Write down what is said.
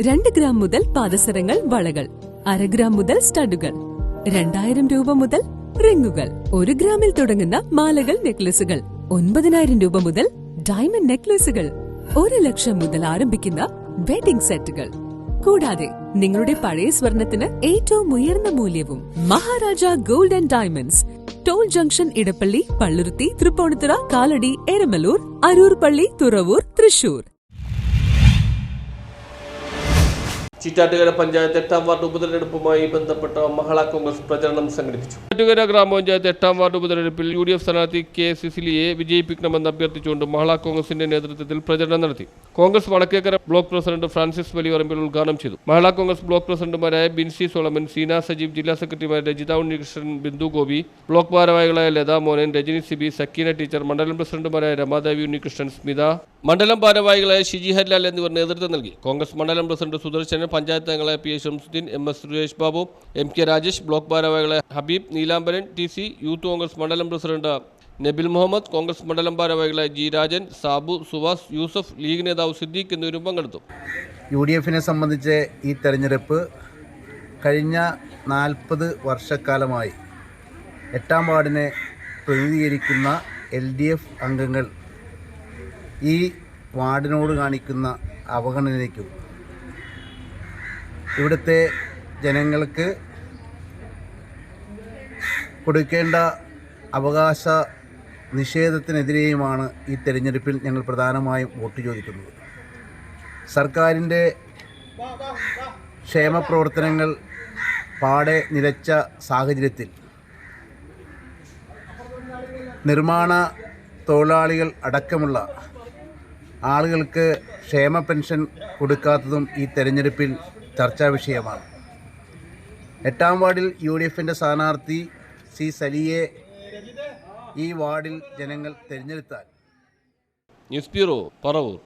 2 gram മുതൽ പാദസരങ്ങൾ, വളകൾ, 1/2 gram മുതൽ സ്റ്റഡുകൾ, 2000 രൂപ മുതൽ റിങ്ങുകൾ, 1 ഗ്രാമിൽ തുടങ്ങുന്ന മാലകൾ, നെക്ലസുകൾ, 9000 രൂപ മുതൽ ഡയമണ്ട് നെക്ലസുകൾ, 1 ലക്ഷം മുതൽ ആരംഭിക്കുന്ന വെഡിംഗ് സെറ്റുകൾ. കൂടാതെ നിങ്ങളുടെ പഴയ സ്വർണത്തിന് ഏറ്റവും ഉയർന്ന മൂല്യവും. Maharaja gold and diamonds, toll junction, Edappally, Palluruthy, Tripunithura, Kalady, Eramalloor, Aroor Palli, Thuravoor, Thrissur. Chittattukara panchayat 8ാം വാർഡ് ഉപതെരഞ്ഞെടുപ്പുമായി ബന്ധപ്പെട്ട മഹിളാ കോൺഗ്രസ് പ്രചരണം സംഘടിപ്പിച്ചു. ചിറ്റാറ്റുകര ഗ്രാമപഞ്ചായത്ത് 8ാം വാർഡ് ഉപതെരഞ്ഞെടുപ്പിൽ UDF സ്ഥാനാർത്ഥി K. സിസിലിയെ വിജയിപ്പിക്കണമെന്ന് അഭ്യർത്ഥിച്ചുകൊണ്ട് മഹിളാ കോൺഗ്രസിന്റെ നേതൃത്വത്തിൽ പ്രചരണം നടത്തി. Congress Vadakkekkara block president Francis Valiyarambil ഉദ്ഘാടനം ചെയ്തു. മഹിളാ കോൺഗ്രസ് ബ്ലോക്ക് പ്രസിഡന്റുമാരായ ബിൻസി സോളമൻ, സീന സജീവ്, ജില്ലാ സെക്രട്ടറിമാരായ രജിത ഉണ്ണികൃഷ്ണൻ, ബിന്ദു ഗോപി, ബ്ലോക്ക് ഭാരവാഹികളായ ലതാ മോനൻ, രജനി സിബി, സക്കീന ടീച്ചർ, മണ്ഡലം പ്രസിഡന്റുമാരായ രമാദേവി ഉണ്ണികൃഷ്ണൻ, സ്മിത, മണ്ഡലം ഭാരവാഹികളായ ഷിജി ഹരിലാൽ എന്നിവർ നേതൃത്വം നൽകി. കോൺഗ്രസ് മണ്ഡലം പ്രസിഡന്റ് സുദർശനൻ, പഞ്ചായത്ത് അംഗങ്ങളായ P. Shamsuddin, MS Suresh Babu, MK Rajesh, block ഭാരവാഹികളായ ഹബീബ്, നീലാംബരൻ, TC, യൂത്ത് കോൺഗ്രസ് മണ്ഡലം പ്രസിഡന്റ് നബിൽ മുഹമ്മദ്, കോൺഗ്രസ് മണ്ഡലം ഭാരവാഹികളായ G. രാജൻ, സാബു, സുവാസ്, യൂസഫ്, ലീഗ് നേതാവ് സിദ്ദീഖ് എന്നിവരും പങ്കെടുത്തു. UDFനെ സംബന്ധിച്ച് ഈ തെരഞ്ഞെടുപ്പ് കഴിഞ്ഞ 40 വർഷക്കാലമായി 8ാം വാർഡിനെ പ്രതിനിധീകരിക്കുന്ന LDF അംഗങ്ങൾ ഈ വാർഡിനോട് കാണിക്കുന്ന അവഗണനയ്ക്കും ഇവിടുത്തെ ജനങ്ങൾക്ക് കൊടുക്കേണ്ട അവകാശ നിഷേധത്തിനെതിരെയുമാണ് ഈ തെരഞ്ഞെടുപ്പിൽ ഞങ്ങൾ പ്രധാനമായും വോട്ട് ചോദിക്കുന്നത്. സർക്കാരിൻ്റെ ക്ഷേമപ്രവർത്തനങ്ങൾ പാടെ നിലച്ച സാഹചര്യത്തിൽ നിർമ്മാണ തൊഴിലാളികൾ അടക്കമുള്ള ആളുകൾക്ക് ക്ഷേമ പെൻഷൻ കൊടുക്കാത്തതും ഈ തെരഞ്ഞെടുപ്പിൽ ചർച്ചാ വിഷയമാണ്. 8ാം വാർഡിൽ UDFൻ്റെ സ്ഥാനാർത്ഥി C. സലിയെ ഈ വാർഡിൽ ജനങ്ങൾ തിരഞ്ഞെടുത്താൽ ന്യൂസ് ബ്യൂറോ, പറവൂർ.